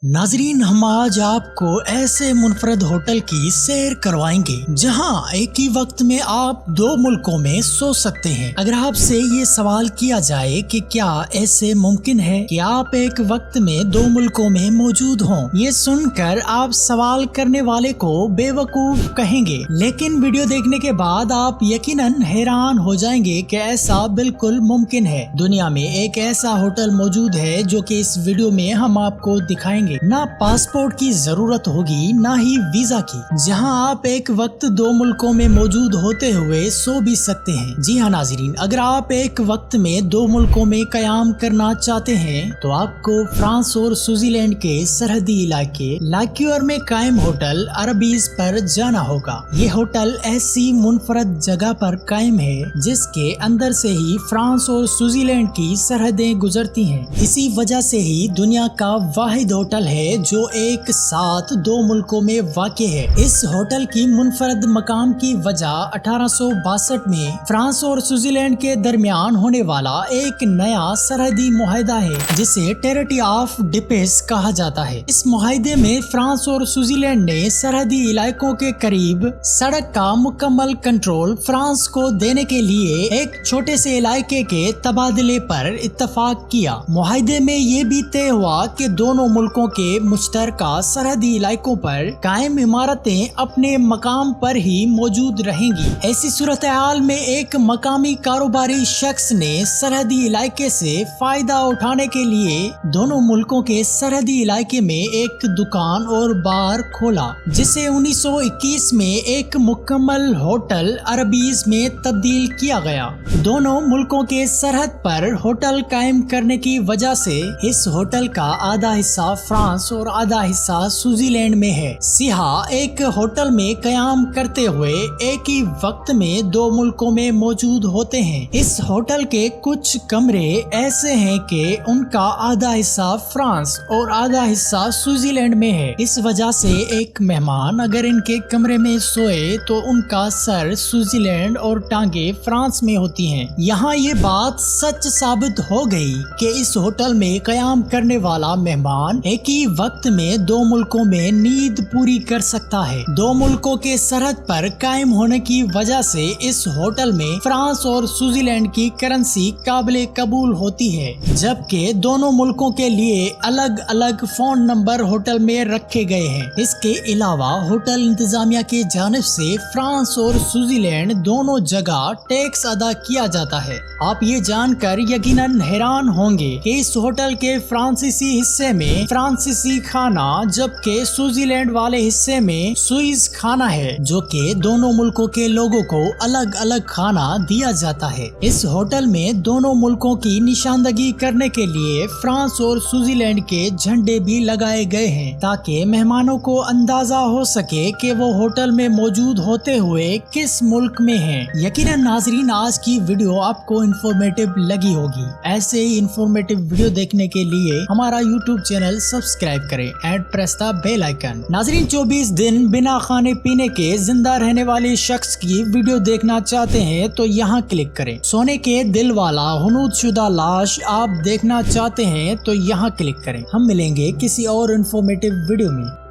नाजरीन, हम आज आपको ऐसे मुनफरद होटल की सैर करवाएंगे जहां एक ही वक्त में आप दो मुल्कों में सो सकते हैं। अगर आपसे ये सवाल किया जाए कि क्या ऐसे मुमकिन है कि आप एक वक्त में दो मुल्कों में मौजूद हों, ये सुनकर आप सवाल करने वाले को बेवकूफ कहेंगे, लेकिन वीडियो देखने के बाद आप यकीनन हैरान हो जाएंगे कि ऐसा बिल्कुल मुमकिन है। दुनिया में एक ऐसा होटल मौजूद है जो कि इस वीडियो में हम आपको दिखाएंगे। ना पासपोर्ट की जरूरत होगी ना ही वीजा की, जहां आप एक वक्त दो मुल्कों में मौजूद होते हुए सो भी सकते हैं। जी हाँ नाजरीन, अगर आप एक वक्त में दो मुल्कों में कयाम करना चाहते हैं तो आपको फ्रांस और स्विट्जरलैंड के सरहदी इलाके लाक्यूर में कायम होटल अरबीज पर जाना होगा। ये होटल ऐसी मुनफरद जगह पर कायम है जिसके अंदर से ही फ्रांस और स्विट्जरलैंड की सरहदें गुजरती हैं। इसी वजह से ही दुनिया का वाहिद होटल है जो एक साथ दो मुल्कों में वाक़ है। इस होटल की मुनफरद मकाम की वजह 1862 में फ्रांस और स्विट्जरलैंड के दरमियान होने वाला एक नया सरहदी मुआहदा है जिसे ट्रीटी ऑफ डिपेस कहा जाता है। इस मुआहदे में फ्रांस और स्विट्जरलैंड ने सरहदी इलाकों के करीब सड़क का मुकम्मल कंट्रोल फ्रांस को देने के लिए एक छोटे से इलाके के तबादले पर इत्तफाक किया। मुआहदे में ये भी तय हुआ कि दोनों मुल्कों के मुश्तरका सरहदी इलाकों पर कायम इमारतें अपने मकाम पर ही मौजूद रहेंगी। ऐसी सूरत हाल में एक मकामी कारोबारी शख्स ने सरहदी इलाके से फायदा उठाने के लिए दोनों मुल्कों के सरहदी इलाके में एक दुकान और बार खोला, जिसे 1921 में एक मुकम्मल होटल अरबीज में तब्दील किया गया। दोनों मुल्कों के सरहद पर होटल कायम करने की वजह से इस होटल का आधा हिस्सा फ्रांस और आधा हिस्सा स्विट्जरलैंड में है। सियाह एक होटल में कयाम करते हुए एक ही वक्त में दो मुल्कों में मौजूद होते हैं। इस होटल के कुछ कमरे ऐसे हैं कि उनका आधा हिस्सा फ्रांस और आधा हिस्सा स्विट्जरलैंड में है। इस वजह से एक मेहमान अगर इनके कमरे में सोए तो उनका सर स्विट्जरलैंड और टांगे फ्रांस में होती हैं। यहाँ ये बात सच साबित हो गई कि इस होटल में कयाम करने वाला मेहमान एक ही वक्त में दो मुल्कों में नींद पूरी कर सकता है। दो मुल्कों के सरहद पर कायम होने की वजह से इस होटल में फ्रांस और स्विट्जरलैंड की करेंसी काबिल कबूल होती है, जबकि दोनों मुल्कों के लिए अलग अलग फोन नंबर होटल में रखे गए हैं। इसके अलावा होटल इंतजामिया की जानिब से फ्रांस और स्विट्जरलैंड दोनों जगह टैक्स अदा किया जाता है। आप ये जानकर यकीनन हैरान होंगे कि इस होटल के फ्रांसीसी हिस्से में फ्रांसीसी खाना जबकि स्विट्जरलैंड वाले हिस्से में स्विस खाना है, जो कि दोनों मुल्कों के लोगों को अलग अलग खाना दिया जाता है। इस होटल में दोनों मुल्कों की निशानदगी करने के लिए फ्रांस और स्विट्जरलैंड के झंडे भी लगाए गए हैं ताकि मेहमानों को अंदाजा हो सके कि वो होटल में मौजूद होते हुए किस मुल्क में हैं। यकीनन नाजरीन, आज की वीडियो आपको इंफॉर्मेटिव लगी होगी। ऐसे ही इंफॉर्मेटिव वीडियो देखने के लिए हमारा यूट्यूब चैनल सब्सक्राइब करें and press the bell icon. नाजरीन, 24 दिन बिना खाने पीने के जिंदा रहने वाले शख्स की वीडियो देखना चाहते हैं तो यहाँ क्लिक करें। सोने के दिल वाला हुनूद शुदा लाश आप देखना चाहते हैं तो यहाँ क्लिक करें। हम मिलेंगे किसी और इंफॉर्मेटिव वीडियो में।